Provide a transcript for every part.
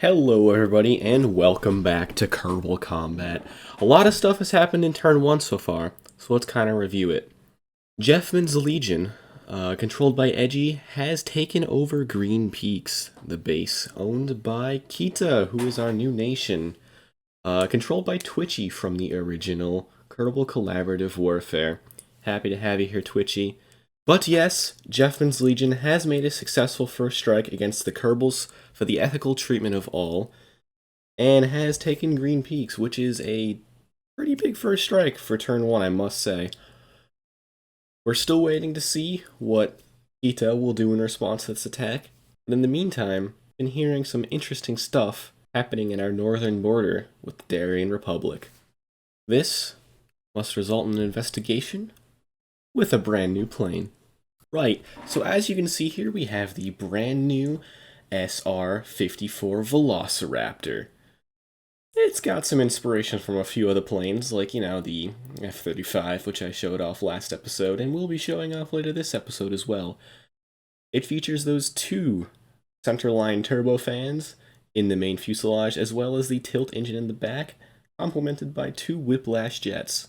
Hello everybody and welcome back to Kerbal Kombat. A lot of stuff has happened in turn 1 so far, so let's kind of review it. Jeffman's Legion, controlled by Edgy, has taken over Green Peaks, the base owned by Kita, who is our new nation. Controlled by Twitchy from the original Kerbal Collaborative Warfare. Happy to have you here, Twitchy. But yes, Jeffman's Legion has made a successful first strike against the Kerbals for the ethical treatment of all, and has taken Green Peaks, which is a pretty big first strike for turn 1, I must say. We're still waiting to see what Ita will do in response to this attack, but in the meantime, been hearing some interesting stuff happening in our northern border with the Darien Republic. This must result in an investigation with a brand new plane. Right, so as you can see here, we have the brand new SR-54 Velociraptor. It's got some inspiration from a few other planes, like, the F-35, which I showed off last episode, and will be showing off later this episode as well. It features those two centerline turbofans in the main fuselage, as well as the tilt engine in the back, complemented by two whiplash jets.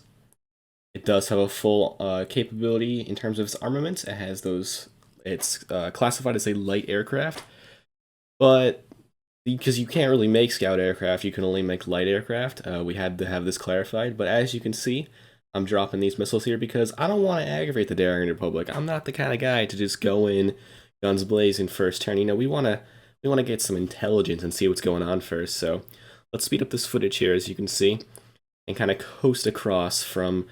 It does have a full capability in terms of its armaments. It has those. It's classified as a light aircraft, but because you can't really make scout aircraft, you can only make light aircraft. We had to have this clarified, but as you can see, I'm dropping these missiles here because I don't want to aggravate the Darien Republic. I'm not the kind of guy to just go in guns blazing first turn. We want to get some intelligence and see what's going on first. So let's speed up this footage here, as you can see, and kind of coast across from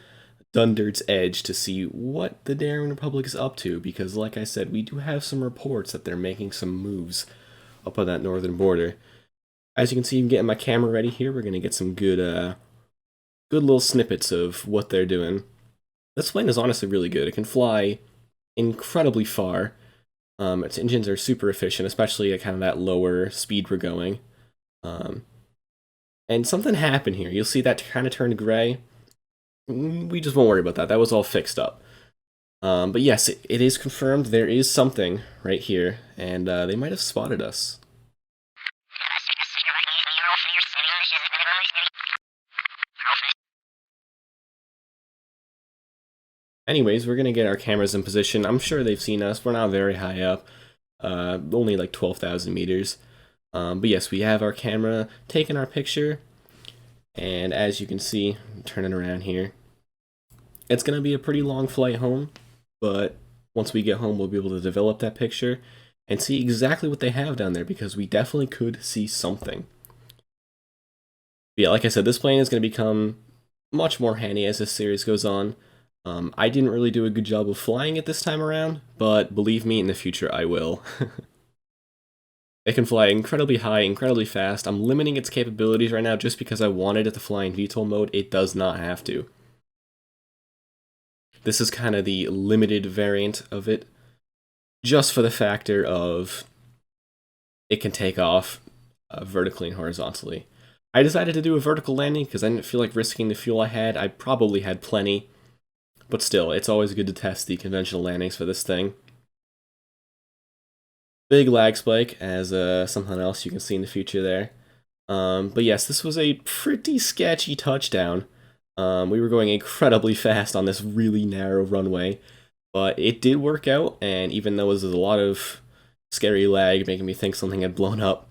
Dunderd's Edge to see what the Darien Republic is up to, because like I said, we do have some reports that they're making some moves up on that northern border. As you can see, I'm getting my camera ready here. We're going to get some good little snippets of what they're doing. This plane is honestly really good. It can fly incredibly far. Its engines are super efficient, especially at kind of that lower speed we're going. And something happened here. You'll see that kind of turned gray. We just won't worry about that. That was all fixed up. But yes, it is confirmed there is something right here, and they might have spotted us. Anyways, we're going to get our cameras in position. I'm sure they've seen us. We're not very high up, only like 12,000 meters. But yes, we have our camera taking our picture, and as you can see, I'm turning around here. It's going to be a pretty long flight home, but once we get home, we'll be able to develop that picture and see exactly what they have down there, because we definitely could see something. But yeah, like I said, this plane is going to become much more handy as this series goes on. I didn't really do a good job of flying it this time around, but believe me, in the future I will. It can fly incredibly high, incredibly fast. I'm limiting its capabilities right now just because I wanted it to fly in VTOL mode. It does not have to. This is kind of the limited variant of it, just for the factor of it can take off vertically and horizontally. I decided to do a vertical landing because I didn't feel like risking the fuel I had. I probably had plenty, but still, it's always good to test the conventional landings for this thing. Big lag spike as something else you can see in the future there. But yes, this was a pretty sketchy touchdown. We were going incredibly fast on this really narrow runway, but it did work out, and even though there was a lot of scary lag making me think something had blown up,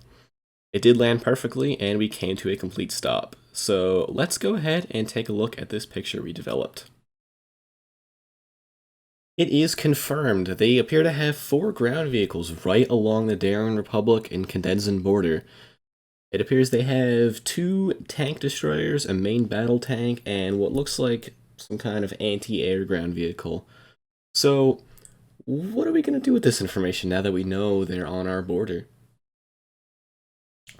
it did land perfectly, and we came to a complete stop. So let's go ahead and take a look at this picture we developed. It is confirmed. They appear to have 4 ground vehicles right along the Darien Republic and Condensen border. It appears they have 2 tank destroyers, a main battle tank, and what looks like some kind of anti-air ground vehicle. So, what are we going to do with this information now that we know they're on our border?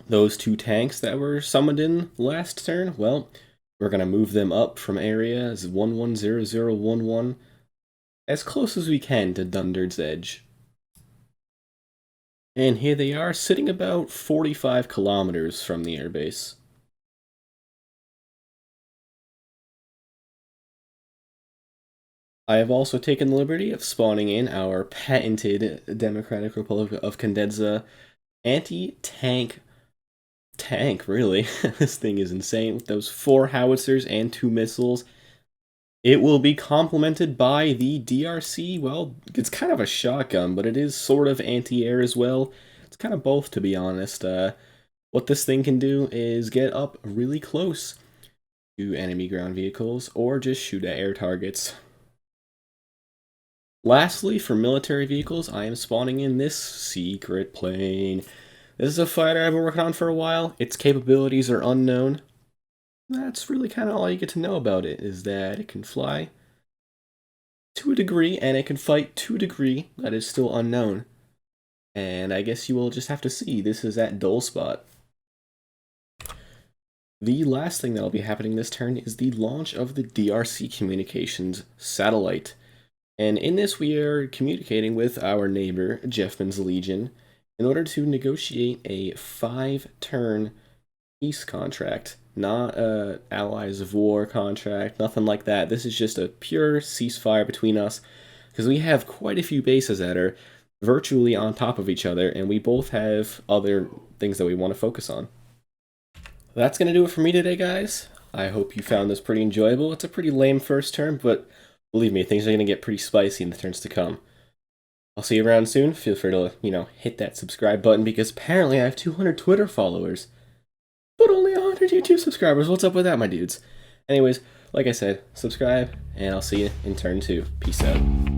Those 2 tanks that were summoned in last turn, well, we're going to move them up from area 110011 as close as we can to Dunderd's Edge. And here they are, sitting about 45 kilometers from the airbase. I have also taken the liberty of spawning in our patented Democratic Republic of Condensa anti-tank tank, really. This thing is insane with those 4 howitzers and 2 missiles. It will be complemented by the DRC. Well, it's kind of a shotgun, but it is sort of anti-air as well. It's kind of both, to be honest. What this thing can do is get up really close to enemy ground vehicles, or just shoot at air targets. Lastly, for military vehicles, I am spawning in this secret plane. This is a fighter I've been working on for a while. Its capabilities are unknown. That's really kind of all you get to know about it, is that it can fly to a degree, and it can fight to a degree that is still unknown. And I guess you will just have to see. This is at Dull Spot. The last thing that will be happening this turn is the launch of the DRC Communications satellite. And in this, we are communicating with our neighbor, Jeffman's Legion, in order to negotiate a 5-turn peace contract. Not a Allies of War contract, nothing like that. This is just a pure ceasefire between us, because we have quite a few bases that are virtually on top of each other, and we both have other things that we want to focus on. That's going to do it for me today, guys. I hope you found this pretty enjoyable. It's a pretty lame first turn, but believe me, things are going to get pretty spicy in the turns to come. I'll see you around soon. Feel free to, hit that subscribe button, because apparently I have 200 Twitter followers, but only 100 YouTube subscribers. What's up with that, my dudes? Anyways, like I said, subscribe, and I'll see you in turn 2. Peace out.